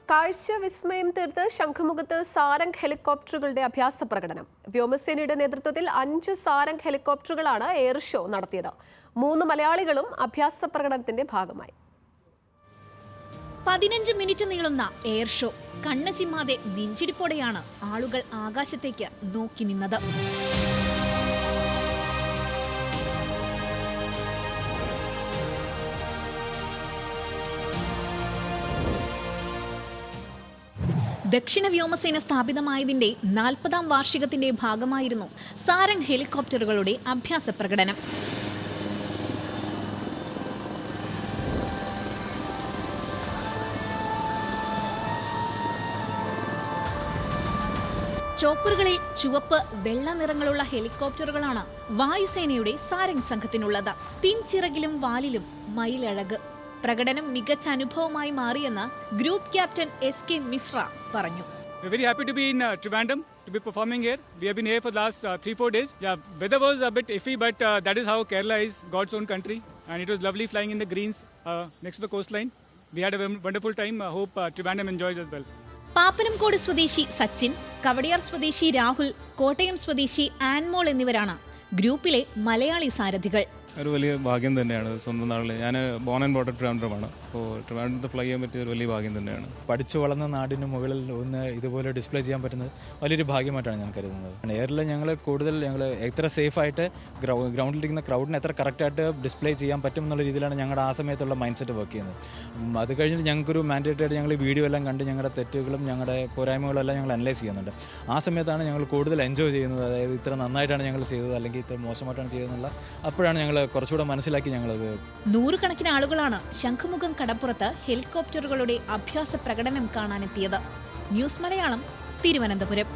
കാഴ്ച വിസ്മയം തീർത്ത് ശംഖുമുഖത്ത് സാരംഗ് ഹെലികോപ്റ്ററുകളുടെ അഭ്യാസ പ്രകടനം. വ്യോമസേനയുടെ നേതൃത്വത്തിൽ 5 സാരംഗ് ഹെലികോപ്റ്ററുകളാണ് എയർ ഷോ നടത്തിയത്. 3 മലയാളികളും അഭ്യാസ പ്രകടനത്തിന്റെ ഭാഗമായി. 15 മിനിറ്റ് നീളുന്ന എയർ ഷോ കണ്ണ് ചിമ്മാതെ നെഞ്ചിടിപ്പോടെയാണ് ആളുകൾ ആകാശത്തേക്ക് നോക്കി നിന്നത്. ദക്ഷിണ വ്യോമസേന സ്ഥാപിതമായതിന്റെ 40ാം വാർഷികത്തിന്റെ ഭാഗമായിരുന്നു സാരംഗ് ഹെലികോപ്റ്ററുകളുടെ അഭ്യാസ പ്രകടനം. ചോപ്പറുകളിൽ ചുവപ്പ്, വെള്ള നിറങ്ങളുള്ള ഹെലികോപ്റ്ററുകളാണ് വായുസേനയുടെ സാരംഗ് സംഘത്തിനുള്ളത്. പിൻചിറകിലും വാലിലും മയിലഴക്. പ്രകടനം മികച്ച അനുഭവമായി മാറിയെന്ന് ഗ്രൂപ്പ് ക്യാപ്റ്റൻ SK മിശ്ര പറഞ്ഞു. We're very happy to be in Trivandrum to be performing here. We have been here for the last 3-4 days. Yeah, weather was a bit iffy, but that is how Kerala is, God's own country. And it was lovely flying in the greens next to the coastline. We had a wonderful time. I hope Trivandrum enjoys as well. Pappanamcode സ്വദേശി സച്ചിൻ, കവടിയാർ സ്വദേശി രാഹുൽ, കോട്ടയം സ്വദേശി ആൻമോൾ എന്നിവരാണ് ഗ്രൂപ്പിലെ മലയാളി സാരഥികൾ. ഒരു വലിയ ഭാഗ്യം തന്നെയാണ്. സ്വന്തം നാട്ടിൽ ഞാൻ ബോൺ ആൻഡ് ബോട്ടഡ് ട്രിവാൻഡ്രമാണ്. അപ്പോൾ ട്രിവാൻഡ്രത്ത് ഫ്ലൈ ചെയ്യാൻ പറ്റിയ ഒരു വലിയ ഭാഗ്യം തന്നെയാണ്. പഠിച്ചു വളർന്ന നാടിന് മുകളിൽ ഒന്ന് ഇതുപോലെ ഡിസ്പ്ലേ ചെയ്യാൻ പറ്റുന്നത് വലിയൊരു ഭാഗ്യമായിട്ടാണ് ഞാൻ കരുതുന്നത്. എയറിൽ ഞങ്ങൾ എത്ര സേഫായിട്ട് ഗ്രൗണ്ടിലിരിക്കുന്ന ക്രൗഡിനെ എത്ര കറക്റ്റായിട്ട് ഡിസ്പ്ലേ ചെയ്യാൻ പറ്റും എന്നുള്ള രീതിയിലാണ് ഞങ്ങളുടെ ആ സമയത്തുള്ള മൈൻഡ് സെറ്റ് വർക്ക് ചെയ്യുന്നത്. അത് കഴിഞ്ഞിട്ട് ഞങ്ങൾക്കൊരു മാൻഡേറ്ററി ആയിട്ട് ഞങ്ങൾ വീഡിയോ എല്ലാം കണ്ട് ഞങ്ങളുടെ തെറ്റുകളും ഞങ്ങളുടെ പോരായ്മകളും എല്ലാം ഞങ്ങൾ അനലൈസ് ചെയ്യുന്നുണ്ട്. ആ സമയത്താണ് ഞങ്ങൾ കൂടുതൽ എൻജോയ് ചെയ്യുന്നത്. അതായത് ഇത്ര നന്നായിട്ടാണ് ഞങ്ങൾ ചെയ്തത് അല്ലെങ്കിൽ ഇത്ര മോശമായിട്ടാണ് ചെയ്തതെന്നുള്ള അപ്പോഴാണ് ഞങ്ങൾ കുറച്ചുകൂടെ മനസ്സിലാക്കി ഞങ്ങളത്. 100 കണക്കിന് ആളുകളാണ് ശംഖുമുഖം കടപ്പുറത്ത് ഹെലികോപ്റ്ററുകളുടെ അഭ്യാസ പ്രകടനം കാണാനെത്തിയത്. ന്യൂസ് മലയാളം, തിരുവനന്തപുരം.